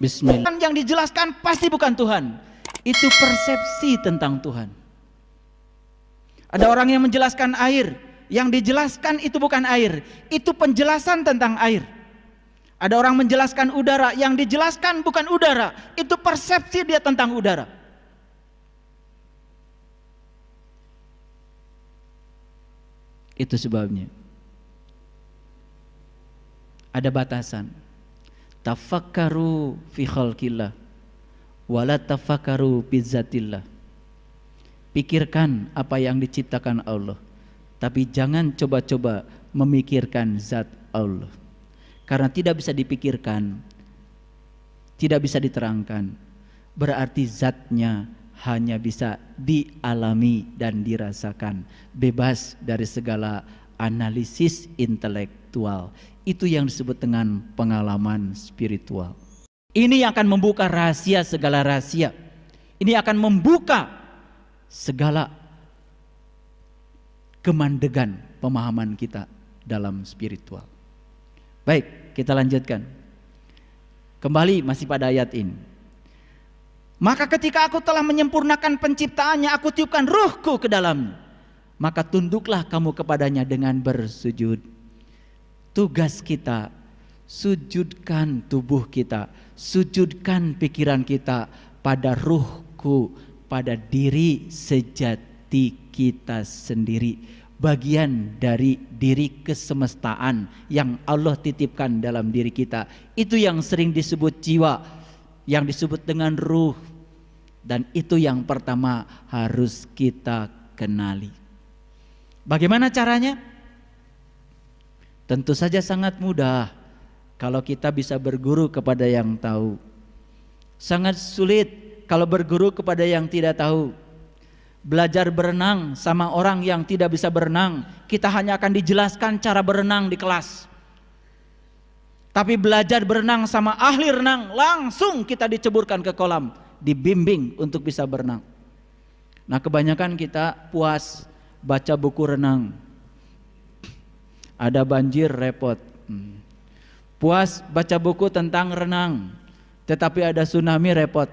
Bismillah. Yang dijelaskan pasti bukan Tuhan. Itu persepsi tentang Tuhan. Ada orang yang menjelaskan air, yang dijelaskan itu bukan air, itu penjelasan tentang air. Ada orang menjelaskan udara, yang dijelaskan bukan udara, itu persepsi dia tentang udara. Itu sebabnya ada batasan. Tafakkaru fi khalqillah wala tafakkaru fi zatillah. Pikirkan apa yang diciptakan Allah, tapi jangan coba-coba memikirkan zat Allah. Karena tidak bisa dipikirkan, tidak bisa diterangkan, berarti zatnya hanya bisa dialami dan dirasakan, bebas dari segala analisis intelektual. Itu yang disebut dengan pengalaman spiritual. Ini yang akan membuka rahasia segala rahasia. Ini akan membuka segala kemandegan pemahaman kita dalam spiritual. Baik, kita lanjutkan. Kembali masih pada ayat ini. Maka ketika aku telah menyempurnakan penciptaannya, aku tiupkan ruhku ke dalamnya. Maka tunduklah kamu kepadanya dengan bersujud. Tugas kita, sujudkan tubuh kita, sujudkan pikiran kita pada ruhku, pada diri sejati kita sendiri, bagian dari diri kesemestaan yang Allah titipkan dalam diri kita. Itu yang sering disebut jiwa, yang disebut dengan ruh, dan itu yang pertama harus kita kenali. Bagaimana caranya? Tentu saja sangat mudah kalau kita bisa berguru kepada yang tahu. Sangat sulit kalau berguru kepada yang tidak tahu. Belajar berenang sama orang yang tidak bisa berenang, kita hanya akan dijelaskan cara berenang di kelas. Tapi belajar berenang sama ahli renang, langsung kita diceburkan ke kolam, dibimbing untuk bisa berenang. Nah, kebanyakan kita puas baca buku renang. Ada banjir repot. Puas baca buku tentang renang, tetapi ada tsunami repot.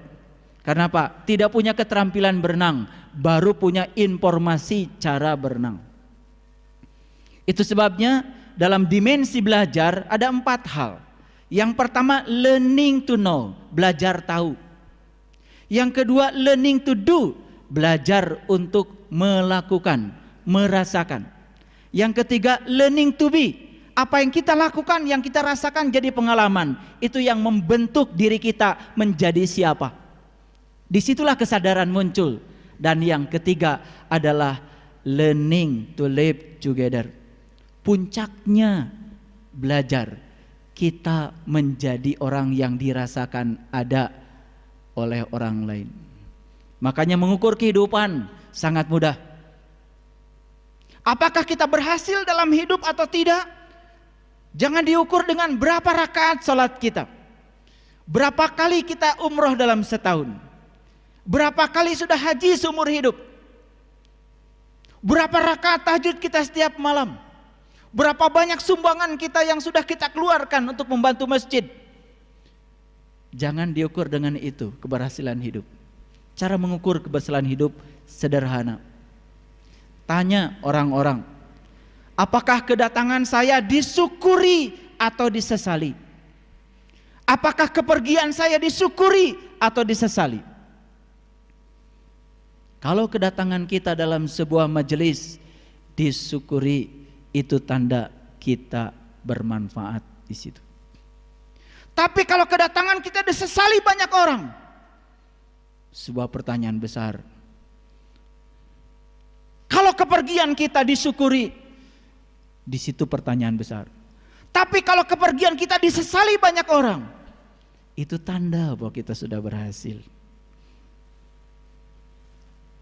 Karena apa? Tidak punya keterampilan berenang, baru punya informasi cara berenang. Itu sebabnya dalam dimensi belajar ada 4 hal. Yang pertama, learning to know, belajar tahu. Yang kedua, learning to do, belajar untuk melakukan, merasakan. Yang ketiga, learning to be, apa yang kita lakukan, yang kita rasakan jadi pengalaman. Itu yang membentuk diri kita menjadi siapa. Disitulah kesadaran muncul. Dan yang ketiga adalah learning to live together. Puncaknya belajar, kita menjadi orang yang dirasakan ada oleh orang lain. Makanya mengukur kehidupan sangat mudah. Apakah kita berhasil dalam hidup atau tidak? Jangan diukur dengan berapa rakaat salat kita, berapa kali kita umroh dalam setahun, berapa kali sudah haji seumur hidup, berapa rakaat tahajud kita setiap malam, berapa banyak sumbangan kita yang sudah kita keluarkan untuk membantu masjid. Jangan diukur dengan itu keberhasilan hidup. Cara mengukur keberhasilan hidup sederhana. Tanya orang-orang, apakah kedatangan saya disyukuri atau disesali? Apakah kepergian saya disyukuri atau disesali? Kalau kedatangan kita dalam sebuah majelis disyukuri, itu tanda kita bermanfaat di situ. Tapi kalau kedatangan kita disesali banyak orang, sebuah pertanyaan besar. Kalau kepergian kita disyukuri, di situ pertanyaan besar. Tapi kalau kepergian kita disesali banyak orang, itu tanda bahwa kita sudah berhasil.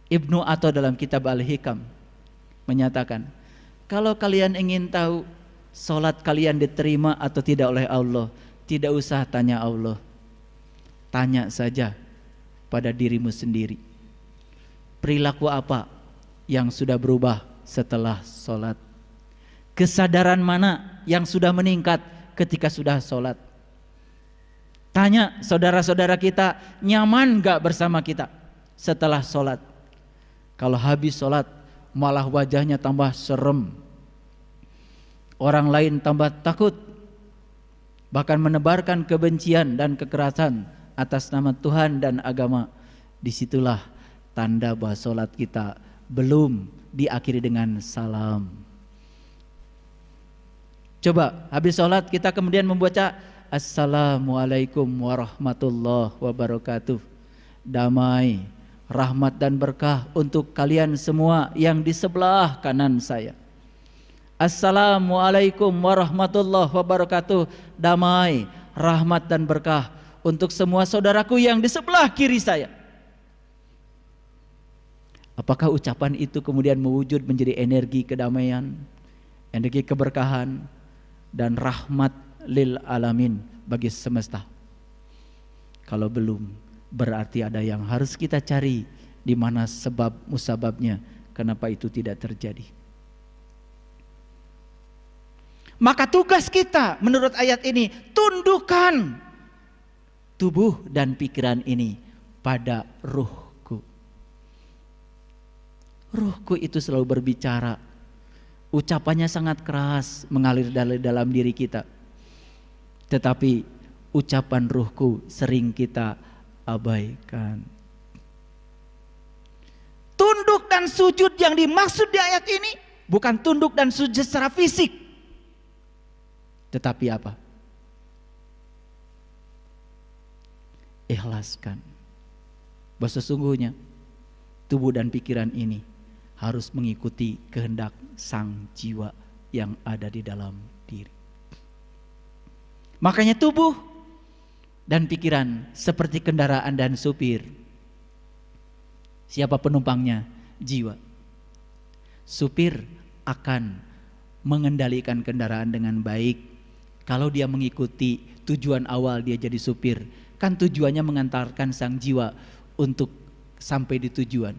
Ibnu Atha dalam kitab Al-Hikam menyatakan, kalau kalian ingin tahu salat kalian diterima atau tidak oleh Allah, tidak usah tanya Allah, tanya saja pada dirimu sendiri. Perilaku apa yang sudah berubah setelah sholat? Kesadaran mana yang sudah meningkat ketika sudah sholat? Tanya saudara-saudara kita, nyaman gak bersama kita setelah sholat? Kalau habis sholat malah wajahnya tambah serem, orang lain tambah takut, bahkan menebarkan kebencian dan kekerasan atas nama Tuhan dan agama. Disitulah tanda bahwa sholat kita belum diakhiri dengan salam. Coba habis sholat kita kemudian membaca Assalamualaikum warahmatullahi wabarakatuh. Damai, rahmat dan berkah untuk kalian semua yang di sebelah kanan saya. Assalamualaikum warahmatullahi wabarakatuh. Damai, rahmat dan berkah untuk semua saudaraku yang di sebelah kiri saya. Apakah ucapan itu kemudian mewujud menjadi energi kedamaian, energi keberkahan dan rahmat lil alamin bagi semesta? Kalau belum, berarti ada yang harus kita cari, di mana sebab musababnya, kenapa itu tidak terjadi. Maka tugas kita menurut ayat ini, tundukkan tubuh dan pikiran ini pada ruhku. Ruhku itu selalu berbicara, ucapannya sangat keras mengalir dari dalam diri kita. Tetapi ucapan ruhku sering kita abaikan. Tunduk dan sujud yang dimaksud di ayat ini bukan tunduk dan sujud secara fisik, tetapi apa? Ikhlaskan bahwa sesungguhnya tubuh dan pikiran ini harus mengikuti kehendak sang jiwa yang ada di dalam diri. Makanya tubuh dan pikiran seperti kendaraan dan supir. Siapa penumpangnya? Jiwa. Supir akan mengendalikan kendaraan dengan baik kalau dia mengikuti tujuan awal dia jadi supir. Kan tujuannya mengantarkan sang jiwa untuk sampai di tujuan.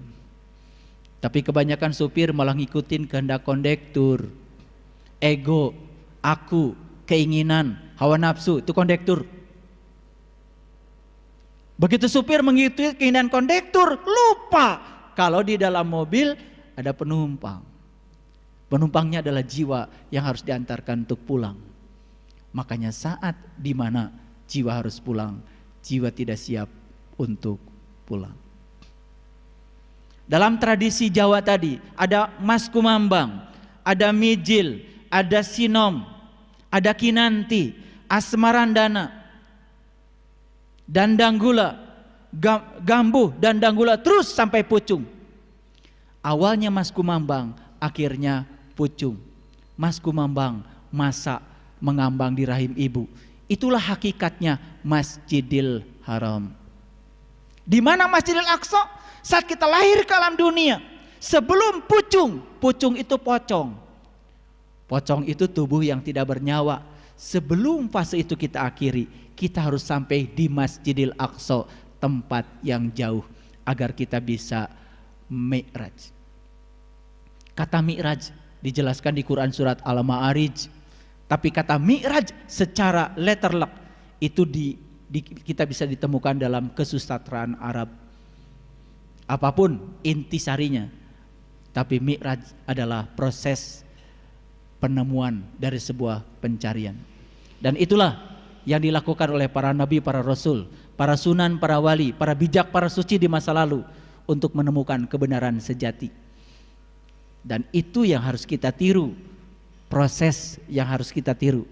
Tapi kebanyakan supir malah ngikutin kehendak kondektur, ego, aku, keinginan, hawa nafsu, itu kondektur. Begitu supir mengikuti keinginan kondektur, lupa kalau di dalam mobil ada penumpang. Penumpangnya adalah jiwa yang harus diantarkan untuk pulang. Makanya saat dimana jiwa harus pulang, jiwa tidak siap untuk pulang. Dalam tradisi Jawa tadi ada Mas Kumambang, ada Mijil, ada Sinom, ada Kinanti, Asmarandana, Dandanggula, Gambuh, Dandanggula, terus sampai Pucung. Awalnya Mas Kumambang, akhirnya Pucung. Mas Kumambang masa mengambang di rahim ibu. Itulah hakikatnya Masjidil Haram. Di mana Masjidil Aqsa? Saat kita lahir ke alam dunia, sebelum Pucung, Pucung itu pocong. Pocong itu tubuh yang tidak bernyawa. Sebelum fase itu kita akhiri, kita harus sampai di Masjidil Aqsa, tempat yang jauh, agar kita bisa mi'raj. Kata mi'raj dijelaskan di Quran surat Al-Ma'arij. Tapi kata mi'raj secara letterlock itu kita bisa ditemukan dalam kesusastraan Arab. Apapun intisarinya, tapi mi'raj adalah proses penemuan dari sebuah pencarian. Dan itulah yang dilakukan oleh para nabi, para rasul, para sunan, para wali, para bijak, para suci di masa lalu untuk menemukan kebenaran sejati. Dan itu yang harus kita tiru, proses yang harus kita tiru.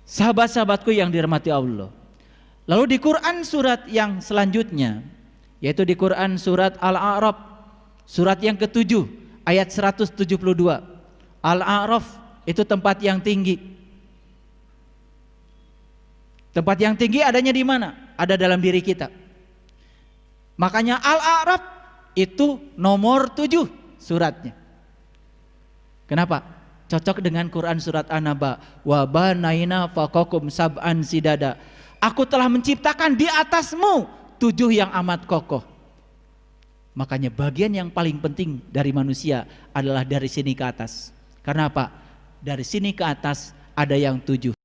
Sahabat-sahabatku yang dirahmati Allah, lalu di Quran surat yang selanjutnya, yaitu di Quran surat Al-A'raf, surat yang ke-7 ayat 172. Al-A'raf itu tempat yang tinggi. Tempat yang tinggi adanya di mana? Ada dalam diri kita. Makanya Al-A'raf itu nomor 7 suratnya. Kenapa? Cocok dengan Quran surat An-Naba. Wa banaina faqakum sab'an sidada. Aku telah menciptakan di atasmu 7 yang amat kokoh. Makanya bagian yang paling penting dari manusia adalah dari sini ke atas. Karena apa? Dari sini ke atas ada yang 7.